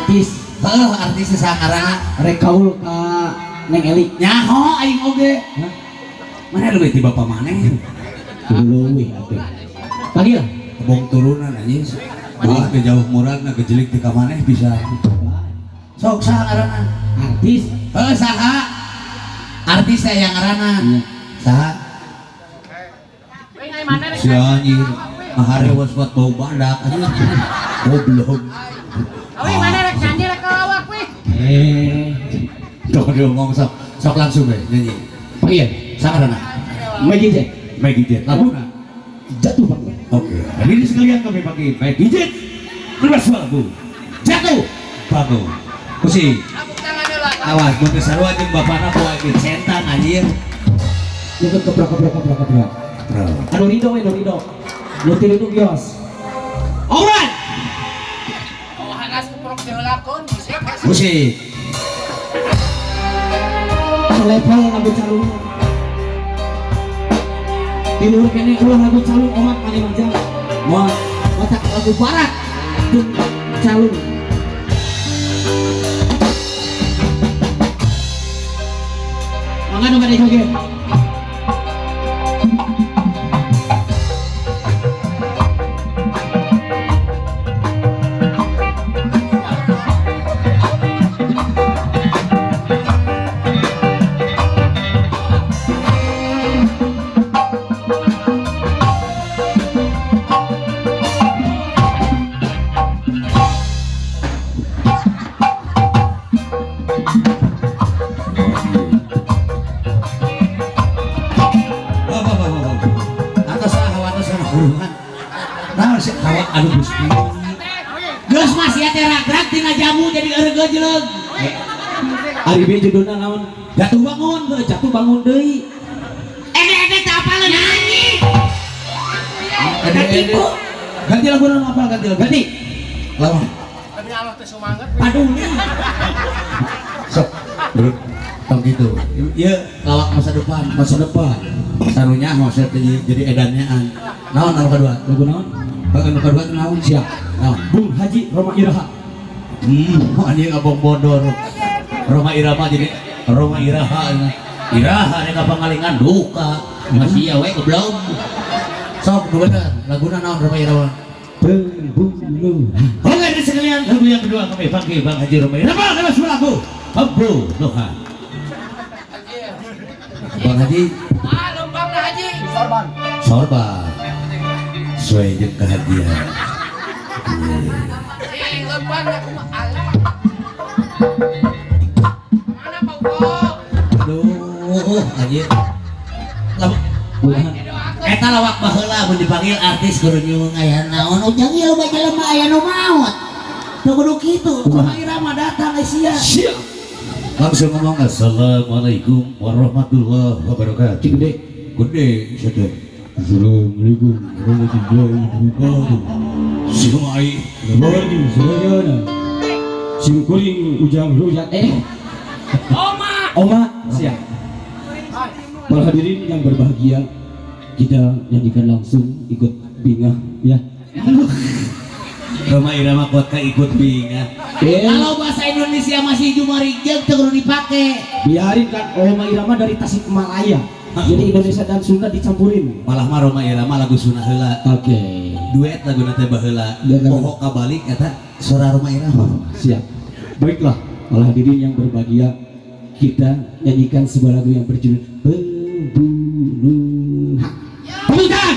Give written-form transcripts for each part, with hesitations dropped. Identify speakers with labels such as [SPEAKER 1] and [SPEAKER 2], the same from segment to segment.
[SPEAKER 1] artis.
[SPEAKER 2] Artis sangarana
[SPEAKER 1] Rek kaul ka Neng Eli.
[SPEAKER 2] nyaho aing oge. Mana leuwih ti bapak maneh?
[SPEAKER 1] Leuwih atuh. Panggil.
[SPEAKER 2] Bong turunan anjing. Wah, ke jauh muragna kejelik ti ka maneh bisa. Sok sangarana.
[SPEAKER 1] Artis.
[SPEAKER 2] Saha? Artis saya ngaranna. Saha? Si anjing. Mahare was-was bau badak anjing. Goblok.
[SPEAKER 3] Awi mana rek nyanyi rek lawak weh.
[SPEAKER 2] Coba dia ngomong sok langsung deh nyanyi.
[SPEAKER 1] Panggil.
[SPEAKER 2] Sangarana.
[SPEAKER 1] Maggie Jet.
[SPEAKER 2] Maggie Jet. Laguna.
[SPEAKER 1] Jatuh Bang.
[SPEAKER 2] Oke. Jadi ini sekalian kami pakai Maggie Jet. Bebas lagu. Jatuh. Bagus. Pusing.
[SPEAKER 3] Abuk tangannya lah.
[SPEAKER 2] Awas, mau sarua jeung bapana bawa ieu centang anjir.
[SPEAKER 1] Nyebut kebrak. Anu Rido we, Rido. Luti Rido gios. Alright.
[SPEAKER 3] Oh hanas kuprok diheulakon musik.
[SPEAKER 2] Musik.
[SPEAKER 1] Level lagu calung. Tidur kene ulah lagu calung omat mane manjang. Moal otak lagu barat jeung calung. Mangga nu bade joget.
[SPEAKER 2] Aduh Gusti.
[SPEAKER 1] Geus Mas ya teh ragrak tina jamu jadi eureug-eureug. Ari be judulna naon? Jatuh bangun deui. Ede teh apal nyanyi.
[SPEAKER 2] Ede.
[SPEAKER 1] Ganti lagu naon apal ganti.
[SPEAKER 2] Lawan.
[SPEAKER 3] Tapi Allah teh sumanget.
[SPEAKER 1] Aduh.
[SPEAKER 2] Sok. Bro. Tong gitu. Ieu lawak masa depan. Sarunya maksud jadi edannyaan. Naon anu kadua?
[SPEAKER 1] Lagu naon?
[SPEAKER 2] Anu kadua teh naon siap? Naon?
[SPEAKER 1] Bung Haji Roma Iraha.
[SPEAKER 2] Anjing abang bodor. Roma Irama jadi Roma Iraha. Iraha nek pangalingan duka. Masih ya we goblok. Sok nu bener. Laguna naon Roma Irama?
[SPEAKER 1] Pembunuh.
[SPEAKER 2] Oke, di sekalian lagu yang kedua kami panggil Bang Haji Roma Irama dengan sebuah lagu Pembunuhan. Bang Haji.
[SPEAKER 3] Lompang lah Haji.
[SPEAKER 2] Sorban. Sesuai jeung kehadian.
[SPEAKER 3] Lompang aku mah Allah. Mana Pak Ugo?
[SPEAKER 2] Aduh, anjir. Eta lawak baheula mun dipanggil artis kudu nyung aya naon ujang ieu loba jelema aya nu maot. Teu kudu kitu, Roma Irama datang sia. Siap. Langsung ngomong assalamualaikum warahmatullahi wabarakatuh.
[SPEAKER 1] Gede.
[SPEAKER 2] Gede sadeu.
[SPEAKER 1] Assalamualaikum warahmatullahi wabarakatuh.
[SPEAKER 2] Simai.
[SPEAKER 1] Lagi semuanya. Sim kuring ujang rujak Oma siap. Para hadirin yang berbahagia, kita nyanyikan langsung ikut bingah ya.
[SPEAKER 2] Roma Irama kota ikut bingah.
[SPEAKER 1] Kalau
[SPEAKER 2] bahasa Indonesia masih jumarijeg teu kudu dipake.
[SPEAKER 1] biarin kan Roma Irama dari Tasikmalaya. Jadi Indonesia dan Sunda dicampurin.
[SPEAKER 2] Malah mah Roma Irama lagu Sunda heula.
[SPEAKER 1] Oke.
[SPEAKER 2] Duet lagu teh baheula. Pohok kabalik eta suara Roma Irama.
[SPEAKER 1] Siap. Baiklah, para hadirin yang berbahagia, kita nyanyikan sebuah lagu yang berjudul Pembunuhan. Pembunuhan.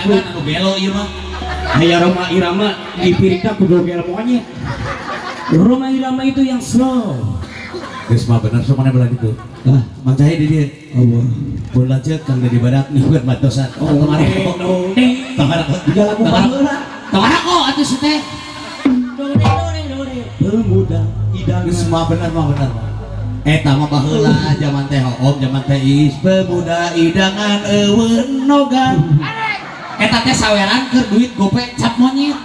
[SPEAKER 2] Anu belo ieu mah.
[SPEAKER 1] Aya Roma Irama dipirikna kudu gel monyet. Roma Irama itu yang slow.
[SPEAKER 2] Geus mah bener sok mana belah gitu. Mancahe di dieu.
[SPEAKER 1] Allah.
[SPEAKER 2] Pun lanceut kang dari badak nih bukan batosan. Kemarin kok. Tangara kok.
[SPEAKER 1] Tiga lagu baheula.
[SPEAKER 2] Tangara kok atuh teh.
[SPEAKER 1] Pemuda idaman.
[SPEAKER 2] Geus mah bener mah bener. Eta mah baheula zaman teh om zaman teh is pemuda idangan eueun nogan. eta teh saweran keur duit gope cap monyet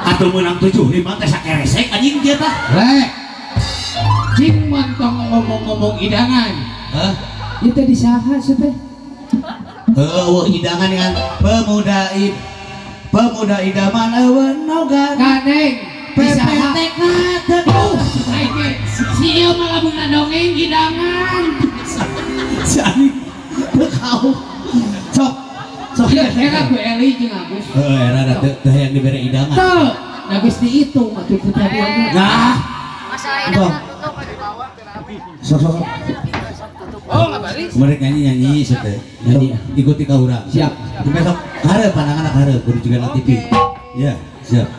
[SPEAKER 2] atuh meunang 75 teh sakeresek anjing dia tah
[SPEAKER 1] cing mantong ngomong-ngomong idangan.
[SPEAKER 2] heh
[SPEAKER 1] Ieu teh disaha sih teh?
[SPEAKER 2] eueuh hidangan dengan pemuda idaman eueun nogan
[SPEAKER 1] Kaneng disaha.
[SPEAKER 2] PPTK teguh
[SPEAKER 1] Aing si ieu malah mun dongeng idangan.
[SPEAKER 2] jadi kau sok
[SPEAKER 1] Era ku Eli jeung Agus.
[SPEAKER 2] era ada teh yang dibere idangan
[SPEAKER 1] Tuh, da geus dihitung atuh kejadianna.
[SPEAKER 2] nah
[SPEAKER 3] Masalah
[SPEAKER 2] Apa?
[SPEAKER 3] enak tutup di bawah
[SPEAKER 2] sok
[SPEAKER 3] oh nggak balik
[SPEAKER 2] mereka nyanyi sete
[SPEAKER 1] Nyanyi.
[SPEAKER 2] ikuti ka urang
[SPEAKER 1] Siap.
[SPEAKER 2] besok hareup pandangan hareup kudu juga na TV ya siap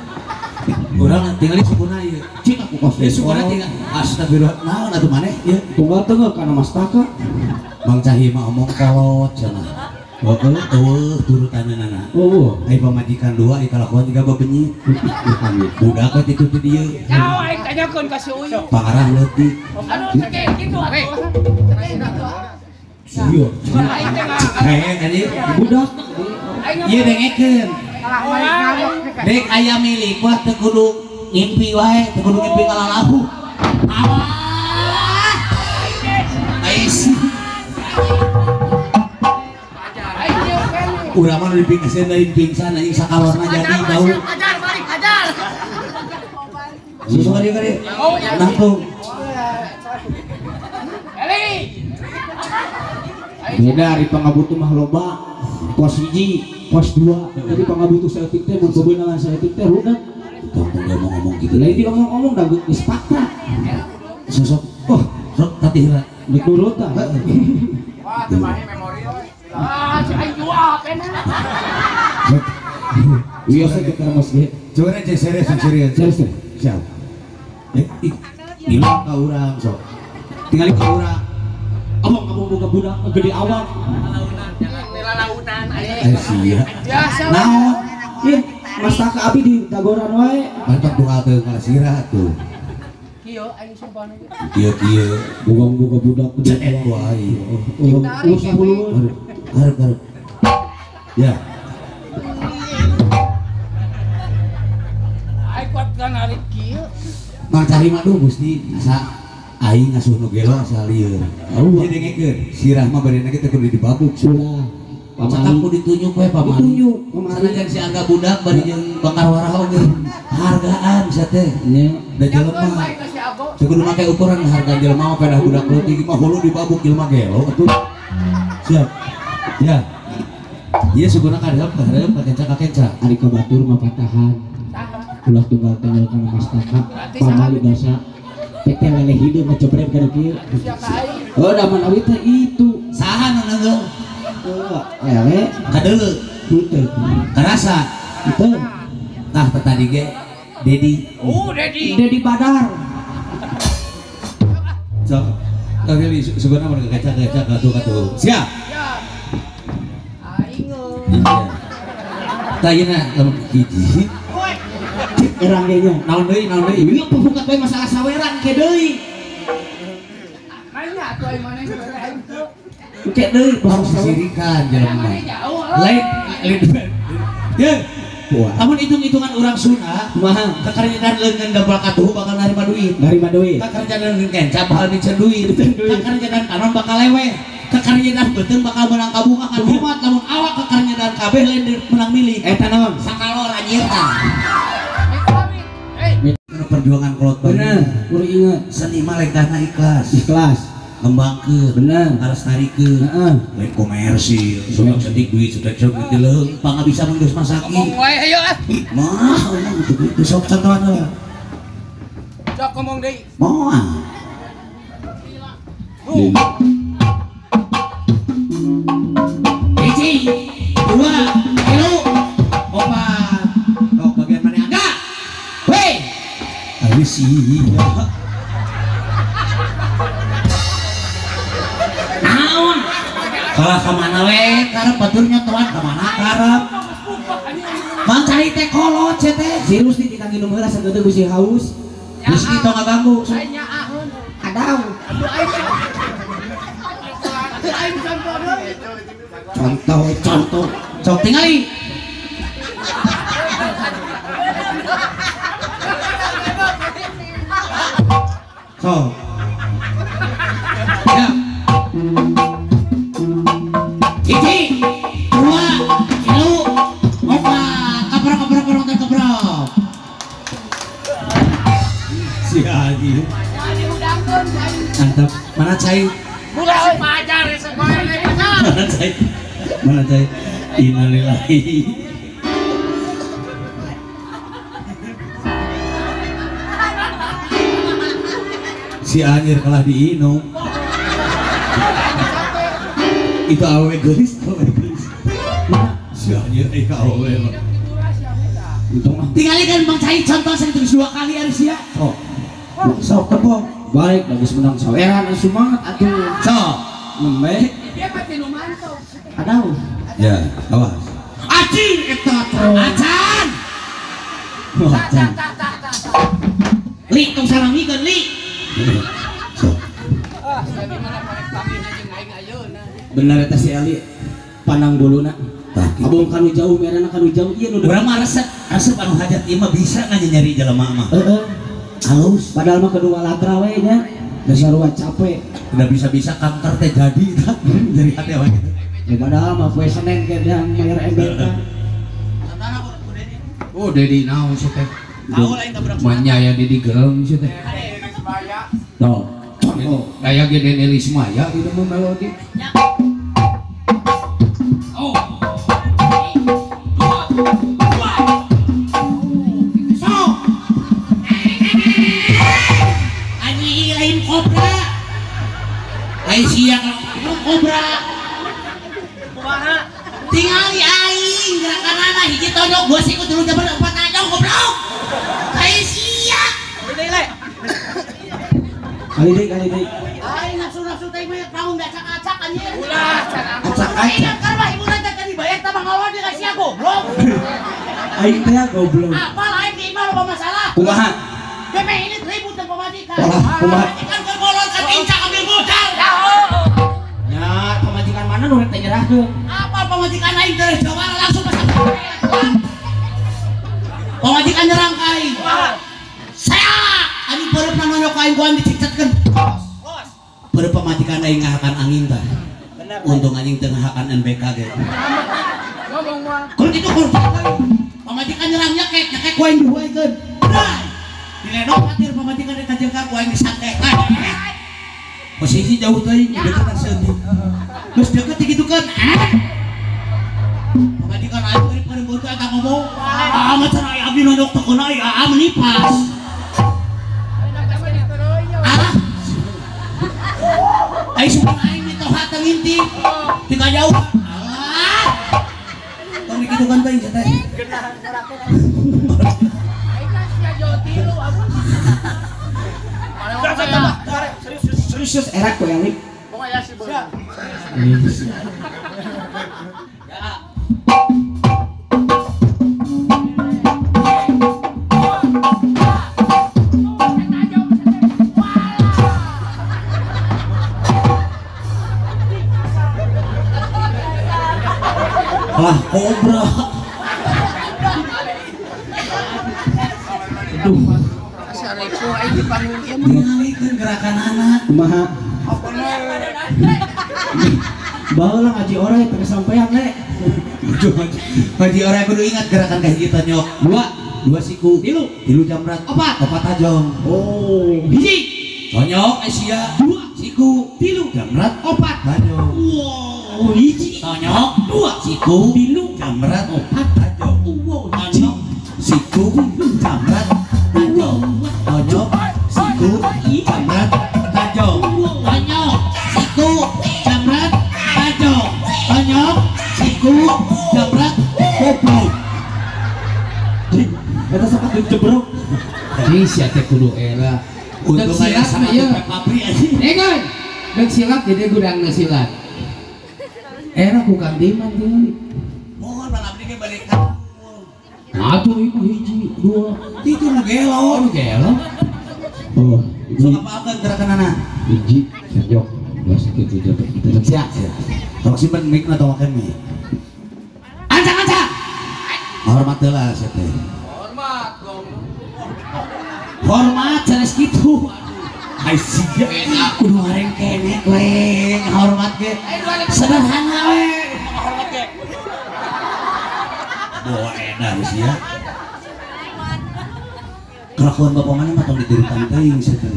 [SPEAKER 2] urang tinggal di sukuna ieu
[SPEAKER 1] Cing aku kos
[SPEAKER 2] sukuna tinggal astagfirullah naon atuh maneh ya
[SPEAKER 1] tunggal tengah kana Mastaka.
[SPEAKER 2] Bang Cahi mah omong kolot cenah turutanana
[SPEAKER 1] Oh,
[SPEAKER 2] ai pamajikan dua ai kalakuan tiga babenyi budak we itu teh dieu
[SPEAKER 3] jauh aing tanyakeun ka si Uyu
[SPEAKER 2] pangarah leutik
[SPEAKER 3] aduh kayak gitu atuh
[SPEAKER 2] iya
[SPEAKER 3] aing teh nggak
[SPEAKER 2] anjing
[SPEAKER 1] budak.
[SPEAKER 2] ieu dengekeun
[SPEAKER 3] kalah
[SPEAKER 2] dek aya milik wah teu kudu ngimpi wae teu kudu ngimpi ngalalahu awas ais urang mah dipingsan lain pingsan anjing sakalorna jadi bau
[SPEAKER 3] ajar balik ajar
[SPEAKER 2] susu kali nangtung
[SPEAKER 3] Eli
[SPEAKER 1] Beda ari pangabutuh mah loba. Pos 1, pos 2. Jadi pangabutuh saeutik teh mun bebeunangan saeutik teh rudak.
[SPEAKER 2] gampang dia mau ngomong gitu
[SPEAKER 1] Lain dia ngomong-ngomong da geus fakta.
[SPEAKER 2] sosok sok tatihna
[SPEAKER 1] Nek nurutan.
[SPEAKER 3] wah teu mahi memori si aing jual kena
[SPEAKER 1] Iya saya ke Mas ge.
[SPEAKER 2] coba aja serius
[SPEAKER 1] Serius teh.
[SPEAKER 2] siap bilang ka urang sok tinggal ka urang
[SPEAKER 1] Abang kamu boga budak gede awak.
[SPEAKER 3] jangan nila lautan
[SPEAKER 2] ayo sia
[SPEAKER 3] biasa
[SPEAKER 2] naon
[SPEAKER 1] Ieu Mastaka abi di dagoran wae.
[SPEAKER 2] mantap doa teu ngasirah tuh
[SPEAKER 3] kieu aing sumpah nu
[SPEAKER 2] kieu
[SPEAKER 1] Boga budak gede
[SPEAKER 2] cek
[SPEAKER 1] awak.
[SPEAKER 2] wae
[SPEAKER 1] Usah huluan.
[SPEAKER 2] harap ya
[SPEAKER 3] aing kuat kan hari kieu
[SPEAKER 2] Mang cari mah duh Gusti asa aing ngasuh nu gelo asa lieur. Jadi dengekeun sirah mah barena kita kudu dibabuk.
[SPEAKER 1] Sudah.
[SPEAKER 2] Cakapku ditunjuk we paman.
[SPEAKER 1] Ditunjuk pamali.
[SPEAKER 2] Sanajan si Angga budak bari jeung Bakar Warah oge. Hargaan bisa teh.
[SPEAKER 1] Nya.
[SPEAKER 2] Da jelema.
[SPEAKER 3] baik ka si Abo
[SPEAKER 2] Teu kudu make ukuran harga jelema mah pedah budak leutik mah hulu dibabuk jelema gelo atuh. Siap. Ya. Ieu suguna kadeup ka kenca.
[SPEAKER 1] Ari ka batur mah patahan. Ulah tunggal tinggal kana Mastaka. Pamali dosa. Tete lele hideung ngejebret kana kieu.
[SPEAKER 3] siapa aing
[SPEAKER 1] Oh, da man awi teh itu.
[SPEAKER 2] Saha nu neungeul?
[SPEAKER 1] Ele
[SPEAKER 2] Kadeuleu,
[SPEAKER 1] henteu.
[SPEAKER 2] karasa.
[SPEAKER 1] Itu
[SPEAKER 2] Tah teh tadi ge Dedi.
[SPEAKER 3] Dedi
[SPEAKER 1] Dedi Badar.
[SPEAKER 2] Sok. Kali sugana mah kaca katuh. Siap.
[SPEAKER 3] ya aing
[SPEAKER 2] Iya. Tayana lamun hiji.
[SPEAKER 1] Erang ge nya.
[SPEAKER 2] Naon deui?
[SPEAKER 1] Ieu pembuka bae masalah saweran ke deui.
[SPEAKER 3] nanya atuh aing maneh aing teu
[SPEAKER 1] Ke deui
[SPEAKER 2] Harus
[SPEAKER 1] bahasa saweran.
[SPEAKER 2] disirikan jelema.
[SPEAKER 3] maneh jauh
[SPEAKER 2] Lain. Ya.
[SPEAKER 1] Wah.
[SPEAKER 2] Namun hitung-hitungan orang Sunda,
[SPEAKER 1] Kumaha?
[SPEAKER 2] kakaryadan leungeun dapal katuh bakal narima duit.
[SPEAKER 1] Narima duit.
[SPEAKER 2] Kakaryadan leungeun kenca bakal diceun duit. Kakaryadan kanon bakal leweh. Kakaryadan beuteung bakal menang kabungahan. Hormat lamun awak kakaryadan kabeh lain menang milih.
[SPEAKER 1] Eta naon?
[SPEAKER 2] Sakalor anjir tah.
[SPEAKER 3] Hei,
[SPEAKER 2] Perjuangan kolot
[SPEAKER 1] Bener, kudu inget.
[SPEAKER 2] seni mah legana ikhlas.
[SPEAKER 1] Ikhlas.
[SPEAKER 2] Ngembangkeun,
[SPEAKER 1] Bener.
[SPEAKER 2] ngarastarikeun.
[SPEAKER 1] Heeh.
[SPEAKER 2] Lain komersil, sudah cedik duit, sudah cedik dileung, pangga bisa menggeus masaki.
[SPEAKER 3] ngomong wae ayo
[SPEAKER 2] Mah, itu sok contohan lah.
[SPEAKER 3] sok ngomong deui
[SPEAKER 2] Moal. Hiji, dua, tilu, opat. Oh, bagian mana Angga? Weh. Ayo sih. Naon? Kalau kemana weh? Karep baturnya tuan kemana karep? Mang cai teh kolot teh.
[SPEAKER 1] Si Rusdi ditanggil heula sageuteuh bisi haus.
[SPEAKER 2] Terus kita nggak ganggu.
[SPEAKER 3] aing nyaahun
[SPEAKER 1] Adau.
[SPEAKER 3] atuh aing atuh aing contoh deui
[SPEAKER 1] Contoh.
[SPEAKER 2] Sok tingali. So.
[SPEAKER 1] Ya. Hiji, dua, tilu, opat, keprok.
[SPEAKER 2] Si Haji.
[SPEAKER 3] Jadi udangkeun cai.
[SPEAKER 2] Mantap. Mana cai?
[SPEAKER 3] Mulai pacar sekolah pacar.
[SPEAKER 2] Mana cai? Mana cai? Innalillahi. Si Anjir kalah diinum. Itu awewe gelis. Si Anjir ka awewe mah.
[SPEAKER 1] Untung mah. Tinggalkan Bang Cai contoh saya terus 2 kali hari sia.
[SPEAKER 2] Oh. Sok tepok.
[SPEAKER 1] Baik, bagus menang saweran semangat atuh.
[SPEAKER 2] Sok.
[SPEAKER 1] Nembe
[SPEAKER 3] Dia pasti nu mantau.
[SPEAKER 1] adau.
[SPEAKER 2] Ya, awas.
[SPEAKER 1] Acing eta acan.
[SPEAKER 2] Wacan.
[SPEAKER 1] Li tong salamikeun li.
[SPEAKER 2] Sok.
[SPEAKER 3] Jadi mana parek pamina jeung aing ayeuna.
[SPEAKER 1] Bener eta si Ali pandang buluna.
[SPEAKER 2] Tah,
[SPEAKER 1] Abong kanu jauh merana kanu jauh ieu nu
[SPEAKER 2] urang mah resep anu hajat ieu mah bisa nyari jelema mah.
[SPEAKER 1] heeh.
[SPEAKER 2] Halus.
[SPEAKER 1] Padahal mah kedua latra we nya. Da sarua capek.
[SPEAKER 2] Udah bisa-bisa kanker teh jadi tah. Jadi hati apa gitu.
[SPEAKER 1] Ya padahal mah poe Senen ke yang mayar embel tah.
[SPEAKER 4] Oh, Dedi naon sih teh?
[SPEAKER 1] Tahu lain ka berapa.
[SPEAKER 4] Manyaya Dedi gereng sih teh.
[SPEAKER 1] Tuh.
[SPEAKER 4] Oh, daya gede Nelis Maya itu mah melodi. Oh,
[SPEAKER 1] So. Ani lain kobra. Lain siang kobra. Kumaha? Tingali aing gerakanana hiji tonjok gua sikut dulu jabar 4 tonjok goblok. Lain siang. Kali deh. Aing nafsu teh mah tahu enggak acak-acak anjir.
[SPEAKER 3] Ulah cara.
[SPEAKER 1] Aing kan mah ibu nanti kan dibayar tambah ngawal dia kasih aku goblok.
[SPEAKER 2] Aing teh goblok.
[SPEAKER 1] Apa lain di imah lo masalah?
[SPEAKER 2] Kumaha?
[SPEAKER 1] Bebe ini ribut dengan pemajikan.
[SPEAKER 2] Walah, kumaha?
[SPEAKER 1] Pemajikan kebolon kan incak ambil modal. Ya, pemajikan mana nu rek teh nyerahkeun? Apa pemajikan aing teh Jawa langsung ke pemajikan nyerang ka aing. Saya ani beureum nanyok ka aing ku dicicetkeun. Beureum pemajikan aing ngahakan angin tah. Untung anjing teu ngahakan NBK ge.
[SPEAKER 3] Ngomong mah.
[SPEAKER 1] Kalau gitu pemajikan nyerangnya kayak ku aing dihuaikeun. Diledok patir pemajikan di kajengka ku aing disantekan. Posisi jauh teuing deketan seuntik. Geus deket digitukeun. Pemajikan aing beureum beureum eta ngomong. Macan aya abdi nodok teu keuna aya menipas. Aing suka aing ditoha teu ngintip. Tika jauh. Alah. Tong digitukeun teuing teh.
[SPEAKER 3] Aing kan sia jauh tilu abus.
[SPEAKER 1] Serius erak ku elik.
[SPEAKER 3] Pokoknya si beul.
[SPEAKER 2] Lah kobra.
[SPEAKER 1] Aduh,
[SPEAKER 3] Sarepo aing di panggung ieu mah.
[SPEAKER 2] Tingalikeun gerakan anak.
[SPEAKER 1] kumaha? Baheula ngaji oreh teu sampean le.
[SPEAKER 2] Haji orang kudu ingat gerakan kayak gitu nyok. Dua siku. Tilu jamrat. Opat tajong.
[SPEAKER 1] Oh, hiji,
[SPEAKER 2] Tonyok Asia.
[SPEAKER 1] dua,
[SPEAKER 2] Siku.
[SPEAKER 1] tilu,
[SPEAKER 2] Jamrat.
[SPEAKER 1] opat.
[SPEAKER 2] Tajong.
[SPEAKER 1] Wow, hiji,
[SPEAKER 2] Tonyok.
[SPEAKER 1] dua,
[SPEAKER 2] Siku.
[SPEAKER 1] tilu,
[SPEAKER 2] Jamrat.
[SPEAKER 1] opat.
[SPEAKER 2] Tajong.
[SPEAKER 1] Wow,
[SPEAKER 2] Tonyok. Siku. Jamrat. Tajong. Tonyok. Siku. Jamrat. Tajong.
[SPEAKER 1] Tonyok, siku, jamrat, tajong. Tonyok, siku, jamrat, goblok. Eta sapat dijebrok.
[SPEAKER 4] Jadi sia teh kudu era.
[SPEAKER 2] Untung
[SPEAKER 4] Deuk
[SPEAKER 2] aya
[SPEAKER 4] silat
[SPEAKER 2] sama
[SPEAKER 4] mah ieu.
[SPEAKER 2] papri aja.
[SPEAKER 4] Engan. Deuk silat jadi gudang silat. Era ku Kang Diman deui.
[SPEAKER 2] Mohon malam ini balik kamu.
[SPEAKER 4] Atuh ieu hiji, dua.
[SPEAKER 2] Itu nu gelo.
[SPEAKER 4] Oh, gelo.
[SPEAKER 1] Oh,
[SPEAKER 2] Sok apa gerakan anak?
[SPEAKER 4] Hiji, sejok. Dua sekitu jabat kita siap.
[SPEAKER 2] Tolong simpen mic atau makan mie.
[SPEAKER 1] ancang.
[SPEAKER 2] Hormat lah saya teh.
[SPEAKER 3] Hormat dong.
[SPEAKER 1] Hormat jelas gitu. Aisyah kudu hareng kene we hormat ge sederhana we
[SPEAKER 3] Hormat ge.
[SPEAKER 2] bawa edan sih ya kelakuan bapak mana mah tong diturutan teuing seueur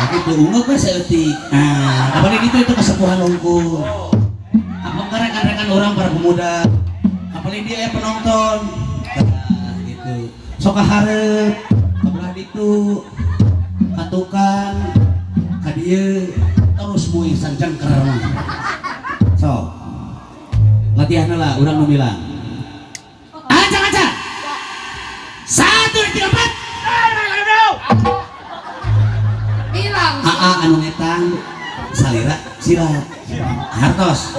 [SPEAKER 2] gitu ungguh we saeutik apalagi itu kesepuhan unggul apa rekan-rekan orang para pemuda apalagi dia ya penonton gitu sok kaharep kabelah ditu katukan ka dieu terus muih sancangker mah sok latihan lah urang nu bilang aja 1 2 3 4
[SPEAKER 3] Hilang.
[SPEAKER 2] aa anu ngetang salira sila hartos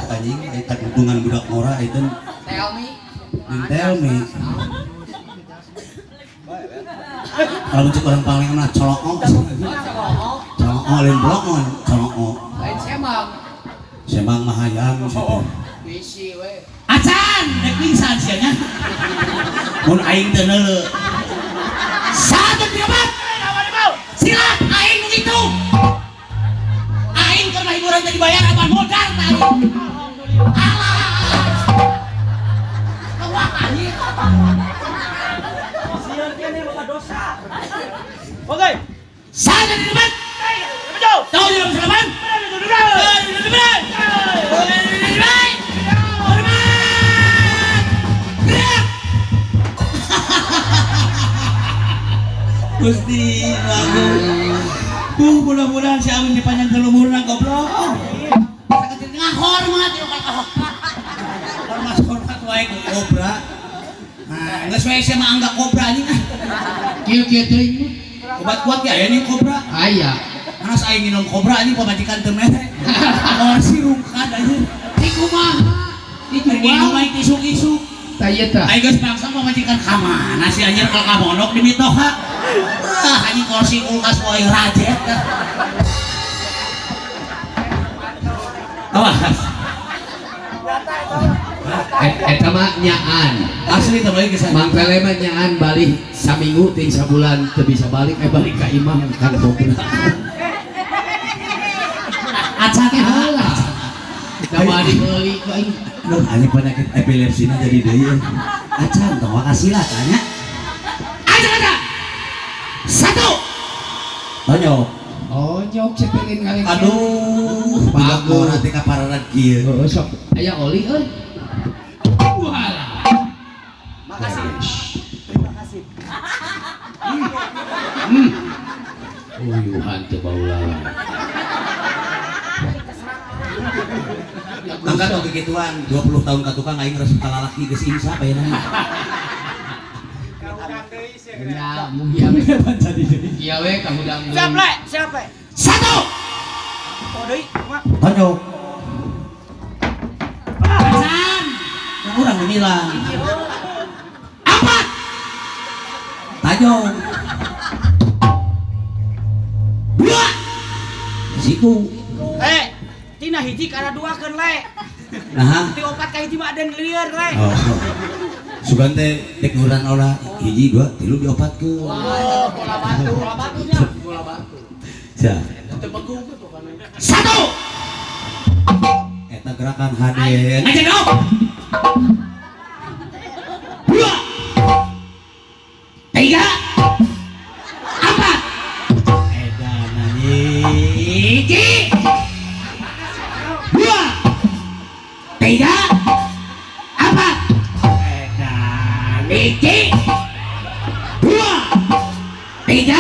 [SPEAKER 2] anjing eta hubungan budak ngora itu
[SPEAKER 3] Tell me.
[SPEAKER 2] tell me kalau mencet orang paling mah colok lain blokon colok
[SPEAKER 3] Lain semang.
[SPEAKER 2] sembang mahayam
[SPEAKER 3] Bisi we.
[SPEAKER 2] acan dek pingsan sia nya mun aing teu neuleuh 1 3 4 silat aing nu kitu aing keur mah hiburan teh dibayar apa modal tadi
[SPEAKER 3] Kawak anjing.
[SPEAKER 1] oke
[SPEAKER 2] 1 3 4 tahu dalam selaman Gusti mudah-mudahan si Amin dipanjang ke lumurna goblok sakit ngahormat ya hormat wae ku kobra nah geus wae sia mah angga kobra anjing
[SPEAKER 4] Kieu teuing
[SPEAKER 2] obat kuat ya aya nih kobra
[SPEAKER 4] aya.
[SPEAKER 2] anas aing minum kobra anjing pamajikan teu mere orsi rungkad anjing
[SPEAKER 4] Di kumaha?
[SPEAKER 2] minum aing tisuk-isuk
[SPEAKER 4] Taya tah.
[SPEAKER 2] aing geus bangsa pamajikan ka mana si anjir kalau ka mondok di mitoha anjing kursi kulkas wae rajet awas
[SPEAKER 4] Eta mah nyaan.
[SPEAKER 2] asli teh bae geus
[SPEAKER 4] Mang Pele mah nyaan balik saminggu ting sabulan teu bisa balik balik ka imam kan bokna.
[SPEAKER 2] acan
[SPEAKER 4] Alah. Kita bari heuli ku aing.
[SPEAKER 2] Loh, ini penyakit epilepsinya jadi deui. Acan, terima kasih lah tanya. Aja. 1. Tonyo.
[SPEAKER 4] Oh, nyok cepengin ngaleng.
[SPEAKER 2] Aduh,
[SPEAKER 4] Bagus.
[SPEAKER 2] bagus nanti kapararan kieu.
[SPEAKER 4] Oh, sok. Aya oli euy. Walah.
[SPEAKER 3] Makasih.
[SPEAKER 4] Uyuhan teu baulalan.
[SPEAKER 2] Angkat tuh begituan, 20 tahun ka tukang aing resep kalalaki geus insya apa ya namanya?
[SPEAKER 4] Ya, mugia we. Iya we ka hudang deui.
[SPEAKER 3] Siap le, siap le.
[SPEAKER 2] 1.
[SPEAKER 3] Oh deui, mah.
[SPEAKER 2] Tonyo. Acan. Yang urang bilang. 4. Tayo. 2. Siku.
[SPEAKER 3] Tina hiji kana 2 keun le.
[SPEAKER 2] Nah.
[SPEAKER 3] Ti 4 ka hiji mah aden lieur le.
[SPEAKER 2] Oh. Sugan teh tek urang olah hiji 2 3 diopatkeun.
[SPEAKER 3] Oh, bola batunya. Bola batu.
[SPEAKER 2] Sia.
[SPEAKER 3] Teu begung pokoknya.
[SPEAKER 2] 1. Eta gerakan haden. Aja dong. 2. 3. 4. Edan anjing. 2. 3. 4. Edan iki. 2. 3.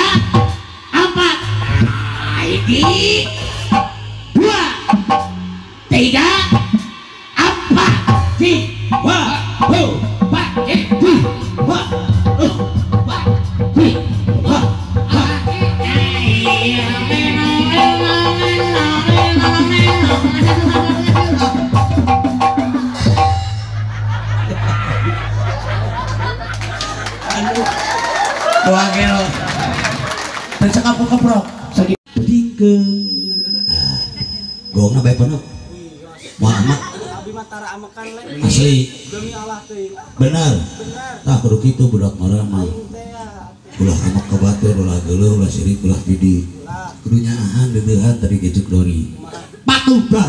[SPEAKER 2] 4. Iki. 2. 3. 4. Di. Wah. Pak. Di. Wah. Pak. Di. Wah. Tuang kelo. Dan sekapuk-keprok. Sakit dingkeun. Gongna bae penuh. Moal amak.
[SPEAKER 3] Abi mah tara amekan le.
[SPEAKER 2] Asli.
[SPEAKER 3] Demi Allah teuing.
[SPEAKER 2] Benar. Tah kudu kitu budak mara mah. ulah amak kabatur, ulah geuleuh, ulah sirik, ulah pidi. Kudu nyaahan deudehan tadi gecek dori. Patuba,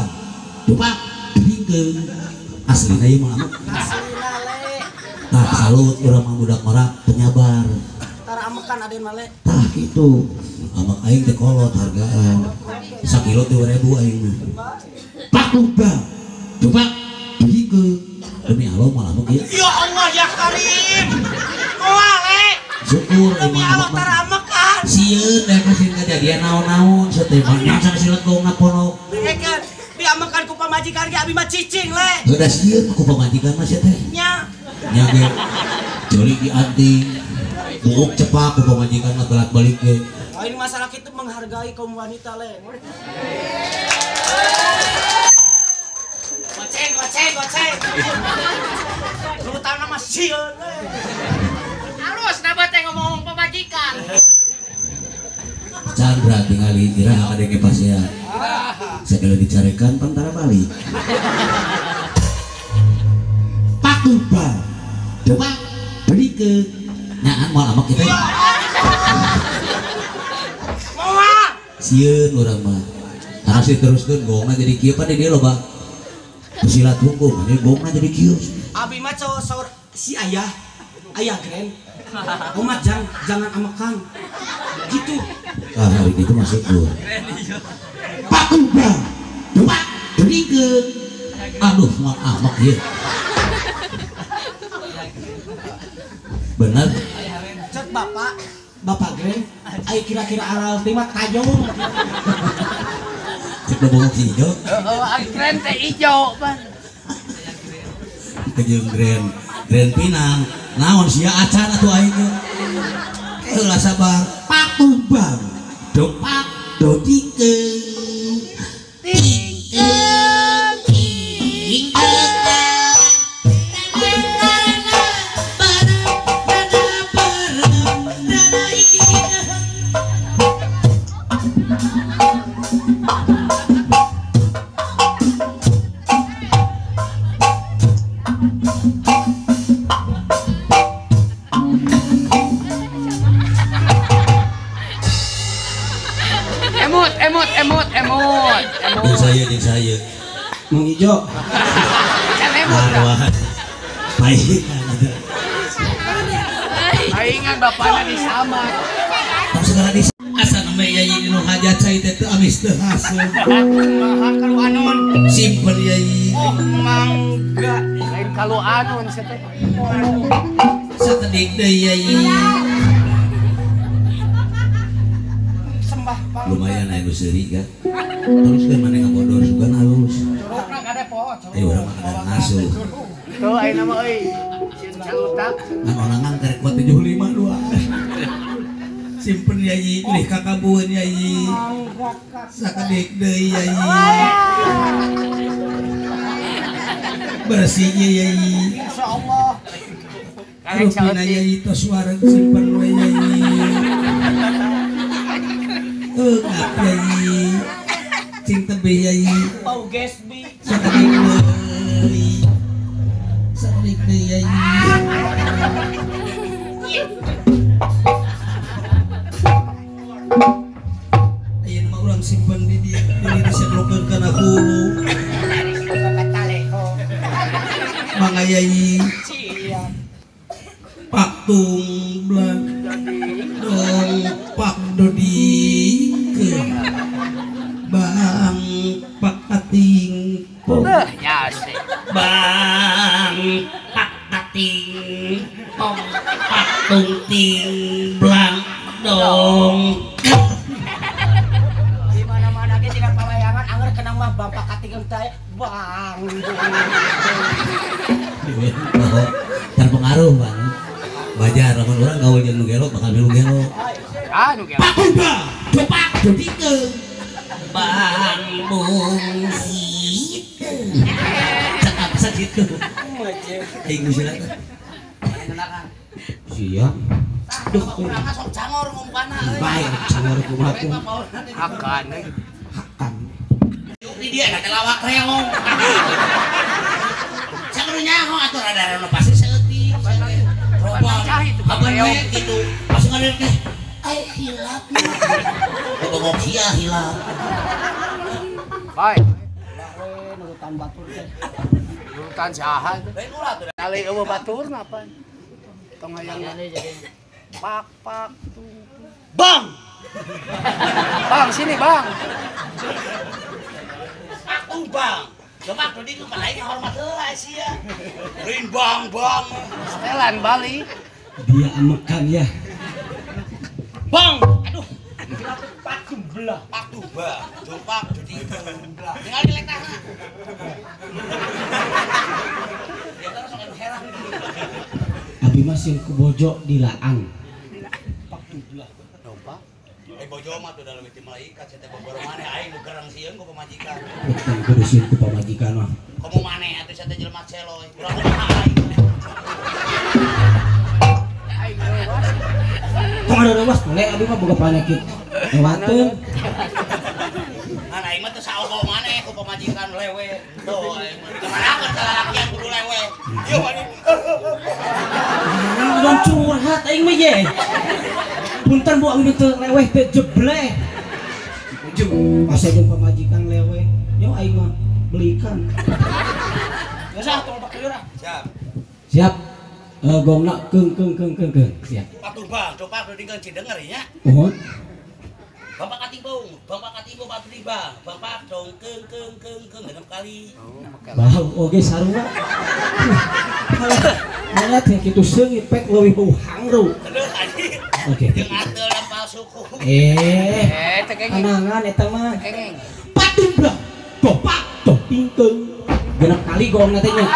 [SPEAKER 2] tupak dikeun. Aslina ieu mah amak.
[SPEAKER 3] Aslina le.
[SPEAKER 2] Tah salut urang mah budak merak penyabar.
[SPEAKER 3] Tara amekan aden male.
[SPEAKER 2] Tah kitu. Amak aing teh kolot hargaan. Sakilo 2.000 aing mah. Patuba, tupak dikeun. Demi Allah malah amak ieu.
[SPEAKER 3] Ya Allah ya Karim. Moal le.
[SPEAKER 2] Syukur
[SPEAKER 3] Demi Allah tara amekan.
[SPEAKER 2] sieun da kasih kejadian naon-naon setemanya sang silegong napono
[SPEAKER 3] Hekeun diamekan ku pamajikan ge abi mah cicing le.
[SPEAKER 2] udah sieun ku pamajikan mah sia teh
[SPEAKER 3] Nya.
[SPEAKER 2] nya ge joli dianting buuk cepak ku pamajikan mah telat balik ge
[SPEAKER 3] Ini masalah kita menghargai kaum wanita le. Goceng. Terutama mah sieun le. Halus na teh ngomong pamajikan.
[SPEAKER 2] Chandra tingali iraha kadenge pasean segala dicarekan pantara balik patuba coba beli ke nyaan mal amak kita
[SPEAKER 3] Moal.
[SPEAKER 2] sieun urang mah harus diteruskeun gongna jadi kieu pan di dieu loba silat hukum ini gongna jadi kieu
[SPEAKER 3] Abi mah saur si ayah Gren. Umat jangan amekan. Gitu.
[SPEAKER 2] ah hari itu masuk gua patuba coba beli ke aduh mal amak ieu bener
[SPEAKER 3] Cek Bapak Gren. Ai kira-kira aral teh mah kayong.
[SPEAKER 2] cek da bongok hijau
[SPEAKER 3] Gren teh ijo, Bang.
[SPEAKER 2] kejeng Grand Pinang naon sia acan atuh aing ulah sabar patubang dopak dodikeun
[SPEAKER 3] Emot.
[SPEAKER 2] jeung saya
[SPEAKER 1] Mang Ijo
[SPEAKER 3] Jangan emot.
[SPEAKER 2] marwah baik
[SPEAKER 3] Aingan bapakna disamar.
[SPEAKER 2] segala di asa nama yai nu hajat cai teh teu amis teu hasil
[SPEAKER 3] Mahal kalau anon.
[SPEAKER 2] simpen yai
[SPEAKER 3] Oh, mangga. Lain kalau anon saya teh.
[SPEAKER 2] sakedik deui yai
[SPEAKER 3] Sembah pang.
[SPEAKER 2] lumayan aya nu seuri kan terus kan maneh ngabodor sugan halus
[SPEAKER 3] Curugna gade poho.
[SPEAKER 2] urang mah kada ngasuh
[SPEAKER 3] Tuh ayeuna mah euy. Sieun calutak.
[SPEAKER 2] kan orangan karek 75 dua simpen yai lih kakabueun yai sakedik deui yai bersihnya yai
[SPEAKER 3] Insyaallah.
[SPEAKER 2] rupina yai tos wareg simpen we yai enggak yai cing tebih yai
[SPEAKER 3] Bau gesbi.
[SPEAKER 2] sakedik deui yai ayeuna mah urang simpen di dieu jadi diseblokkeun kana hulu mangga yai
[SPEAKER 3] Siap.
[SPEAKER 2] paktung blan dong pak dodikeun bang pak ating
[SPEAKER 3] Ya sih.
[SPEAKER 2] bang pak ating om pak tungting blang dong
[SPEAKER 3] Di mana-mana ge tidak pawayangan anger kena mah bapak katingan teh bang.
[SPEAKER 2] terpengaruh bang wajar lamun urang gaul jeung nu gelo bakal milu gelo
[SPEAKER 3] Anu ge.
[SPEAKER 2] pakuba copak dodikeun bang bungsit cakap sakitu aing geus silat siap
[SPEAKER 3] Duh, urang sok cangor ngumpana euy.
[SPEAKER 2] baik cangor kumaha
[SPEAKER 3] Akan euy.
[SPEAKER 2] hakan di dia ada lawak reong cangor nyaho atuh rada-rada pasti seeutik Apa gitu? Masuk ada teh. Ai hilap. Kok sia hilap.
[SPEAKER 3] Baik. Nurutan batur teh. Nurutan saha teh.
[SPEAKER 2] Lain ulah tuh.
[SPEAKER 3] Kali eueuh batur napa? Tong hayang jadi. Pak tuh.
[SPEAKER 2] Bang.
[SPEAKER 3] Bang sini, Bang.
[SPEAKER 2] Aku bang. Coba tuh di kepalain hormat heula sia. Rin bang.
[SPEAKER 3] Setelan Bali.
[SPEAKER 1] Dia amekan ya.
[SPEAKER 2] Bang. Aduh. Patu belah. Jumpak jadi tinggal di lekah. Ya terus akan heran.
[SPEAKER 1] Abi masih kubojo di laang.
[SPEAKER 2] Patu belah.
[SPEAKER 3] Dompa.
[SPEAKER 2] Bojo mah tuh dalam itu malaikat saya bobor maneh aing nu gerang sieun ku pamajikan.
[SPEAKER 1] Betul kudusin ku pamajikan mah.
[SPEAKER 2] Komo maneh atuh saya jelema celoy. Urang mah aing.
[SPEAKER 3] Aing leuwas.
[SPEAKER 1] Kok ada lewas boleh abi mah boga penyakit. Lewateun.
[SPEAKER 2] Anak aing mah teu saogo maneh ku pamajikan lewe. Tuh aing mah kemanakeun kalalakian kudu lewe. Ieu mah.
[SPEAKER 1] Don curhat aing mah ye. Punten bu abi teu leweh teu jebleh. Pas aja pamajikan leweh. Yo aing mah belikan.
[SPEAKER 2] Geus ah tong pakai urang. Siap.
[SPEAKER 1] Siap. Gongna keung. Siap.
[SPEAKER 2] Patuh bang, coba udah tinggal cidenger ya.
[SPEAKER 1] Mohon.
[SPEAKER 2] Bapak katimbung batu di bang. Bapak dong keung 6 kali.
[SPEAKER 1] Bau oge sarua. Malah teh kitu seungit pek leuwih bau hangru.
[SPEAKER 2] Aduh anjing.
[SPEAKER 1] Oke.
[SPEAKER 2] Jeung atel lapal suku.
[SPEAKER 3] Tekengeng.
[SPEAKER 1] Anangan eta mah.
[SPEAKER 3] Tekengeng.
[SPEAKER 1] Patuh blah. Topak toh tingkeung. 6 kali gongna teh nya.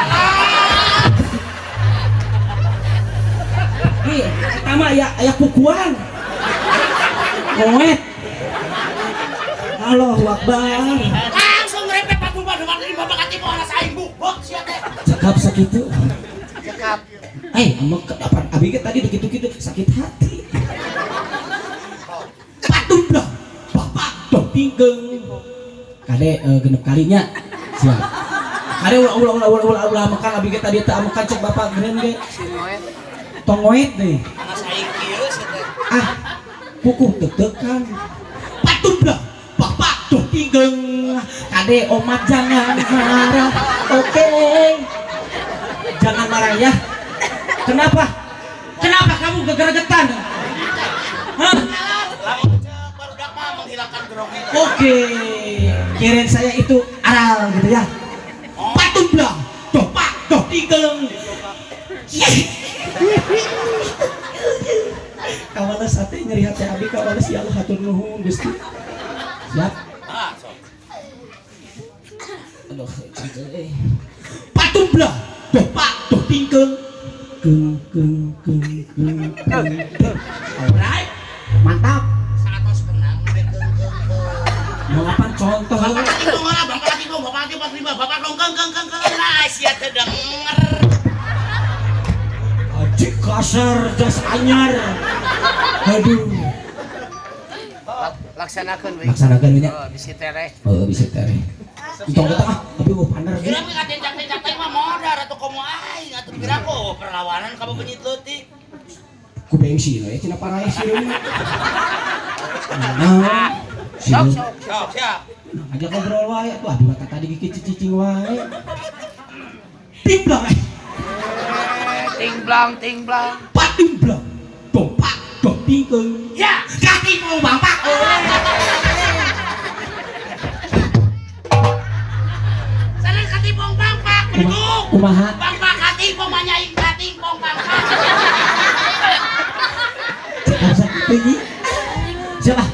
[SPEAKER 1] Ih, eta mah aya kukuan. Ngoet. Allahu Akbar.
[SPEAKER 2] Langsung ngerepet patuh bang dengan ini bapak katimbung anak saing bubuk sia teh.
[SPEAKER 1] Cekap sakitu.
[SPEAKER 3] Cekap.
[SPEAKER 1] Amek kapan abi ge tadi dikitu-kitu sakit hati. Patuh dah. Bapak toh tingkeung. Kade 6 kalinya. Siap. Kade ulah makan abi ge tadi teu amekan cek bapak geureun ge.
[SPEAKER 3] Sinoet.
[SPEAKER 1] Tongoet deui.
[SPEAKER 2] Anak saing kieu sia teh.
[SPEAKER 1] Ah. Pukuh tetekan. Patuh dah. Bapak toh tingkeung. Kade omat jangan marah. Oke. Jangan marah ya. Kenapa kamu geger-getan? Hah?
[SPEAKER 2] Lamun cek barudak mah menghilangkan grogi.
[SPEAKER 1] Oke, kirain saya itu aral gitu ya. Patuh blang, topak, toh tingkeung. Kawales sate nyeri hati abi, kawales ya Allah hatur nuhun Gusti. Siap.
[SPEAKER 2] Ah, sok.
[SPEAKER 1] Aduh, patuh blang, topak, toh tingkeung. Keung. Alright, mantap.
[SPEAKER 2] Satos kenang we keung.
[SPEAKER 1] Mau apa contoh?
[SPEAKER 2] Bapak katimbung mana? Bapak katimbung bapak dong keung. Nah, sia teh denger.
[SPEAKER 1] Ajik kasar jas anyar. Aduh.
[SPEAKER 3] Laksanakeun we.
[SPEAKER 1] Laksanakeun we nya.
[SPEAKER 3] Oh, bisi tereh.
[SPEAKER 1] Oh, bisa teh. Entong kita tapi gua pandar ge.
[SPEAKER 2] Kira mah katencak mah modar atuh komo aing atuh kira ko perlawanan kamu benyit leutik.
[SPEAKER 1] Ku bengsi we cenah parae sireun. Nah.
[SPEAKER 2] Siap.
[SPEAKER 1] Ajak ngobrol wae. Wah, di mata tadi gigi cicing wae. Timblang.
[SPEAKER 3] Ting-blang.
[SPEAKER 1] Patimblang. Topak, toh tingkeung.
[SPEAKER 2] Ya,
[SPEAKER 1] Kaki mau bapak.
[SPEAKER 2] saling katimbung bangpak berduk.
[SPEAKER 1] Kumaha?
[SPEAKER 2] Bangpak katimbung manyaing katimbung bangpak.
[SPEAKER 1] Cekap sakit ini. Siapa?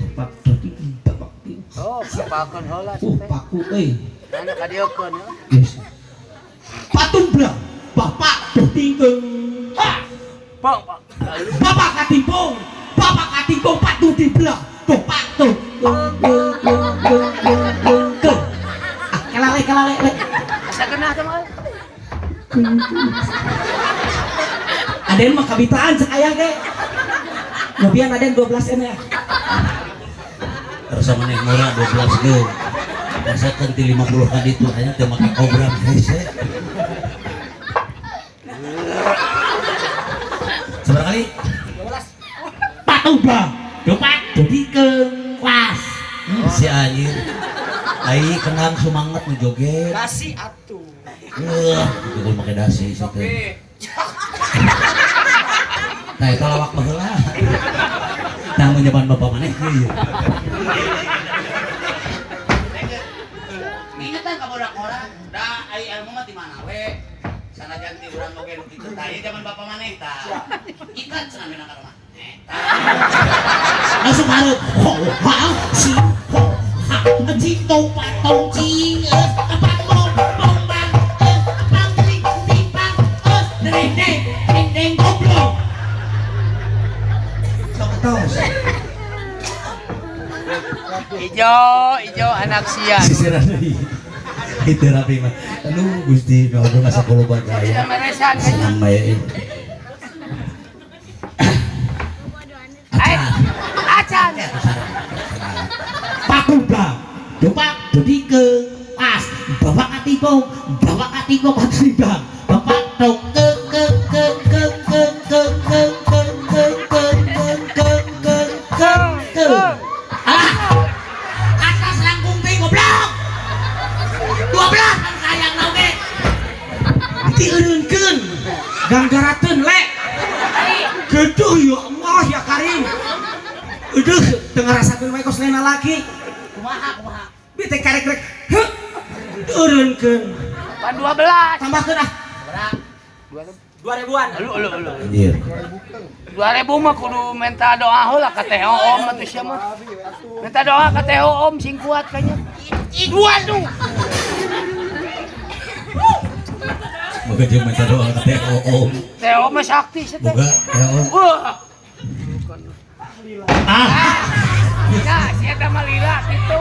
[SPEAKER 1] Topak, toh tingkeung.
[SPEAKER 3] Oh, papakeun heula teh.
[SPEAKER 1] Paku euy.
[SPEAKER 3] Anu kadiokeun ya.
[SPEAKER 1] Yes. Patung blang, bapak toh tingkeung.
[SPEAKER 3] Bang.
[SPEAKER 1] Bapak katimbung, patung di belah, topak tuh. Kelale.
[SPEAKER 3] Asa kenah teh mah.
[SPEAKER 1] Aden mah kabitaan cek aya ge. Mobian aden 12 M ya.
[SPEAKER 2] Rasa maneh murah 12 ge. Rasakeun ti 50 ka ditu hanya teu make obram hese. Nang semangat ngejoget.
[SPEAKER 3] Dasi atuh.
[SPEAKER 2] Itu pakai dasi situ. Nah itu lawak baheula. Tah menyeban bapak maneh ieu. Ingetan ka budak orang, da ai ilmu mah di mana we? Sanajan ti urang oge nu kitu tah ieu zaman bapak maneh tah. Ikat cenah mina ka rumah.
[SPEAKER 1] langsung harus hal si jitong patong cing apang bong bong bang apang ting ting bang deng deng deng deng goblok
[SPEAKER 2] Sok tos.
[SPEAKER 3] Ijo anak sia.
[SPEAKER 2] Sisiran deui. Itu rapi mah. Aduh Gusti ngobrol asa koloban gaya.
[SPEAKER 3] Meresan
[SPEAKER 2] Senang bae.
[SPEAKER 3] acan.
[SPEAKER 1] pakubang dopak dodike pas bapak katibong katibang bapak tong ke atas langkung teh goblok 12 kan sayang naoge dieureunkeun ganggarateun le geduh ya Allah ya Karim udah tengah rasakeun wae kos lain laki
[SPEAKER 3] Kumaha.
[SPEAKER 1] bi teh karek-karek heuh dieureunkeun
[SPEAKER 3] Pan 12.
[SPEAKER 1] tambahkeun ah
[SPEAKER 3] Berapa?
[SPEAKER 1] 2000-an
[SPEAKER 3] Lu.
[SPEAKER 2] Anjir.
[SPEAKER 3] 2000 mah kudu minta doa heula ka teh om atuh sia mah. Minta doa ka teh om sing kuat kayaknya. Waduh.
[SPEAKER 2] Moga jeung minta doa ka teh Om.
[SPEAKER 3] Teh om mah sakti sia teh.
[SPEAKER 2] Moga ya Om.
[SPEAKER 3] Wah.
[SPEAKER 1] ah
[SPEAKER 3] Nah, sia teh mah lila gitu.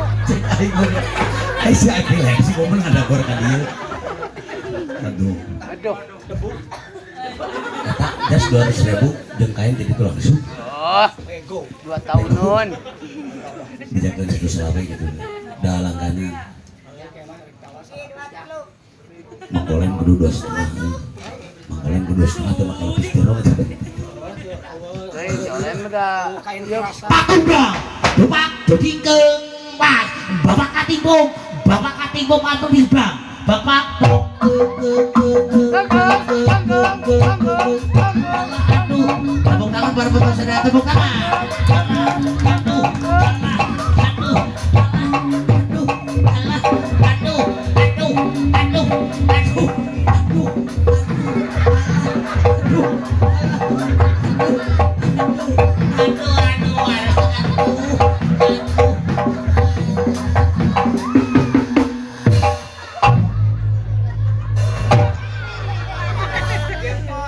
[SPEAKER 2] Ai si epilepsi momen ada gor ka dieu. Aduh.
[SPEAKER 3] Aduh.
[SPEAKER 2] Eta das 200.000 jeung kain jadi tuh langsung.
[SPEAKER 3] Oh. 2 tahunan.
[SPEAKER 2] Dijakeun situ selawe gitu. Da langkana. Manggolen kudu 2,5. Manggolen kudu 2,5 teh make lapis tero eta.
[SPEAKER 3] Hei, jalan udah.
[SPEAKER 1] pakubang dopak dodike pas bapak katibong atau disbang bapak tong aduh tepuk tangan para pemirsa tepuk tangan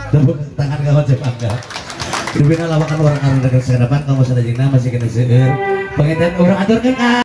[SPEAKER 2] Tepuk tangan kawan Jepangga. Rubina lawakan orang dekat sedepan kamu sadajengna masih kena seueur. Penginten urang aturkeun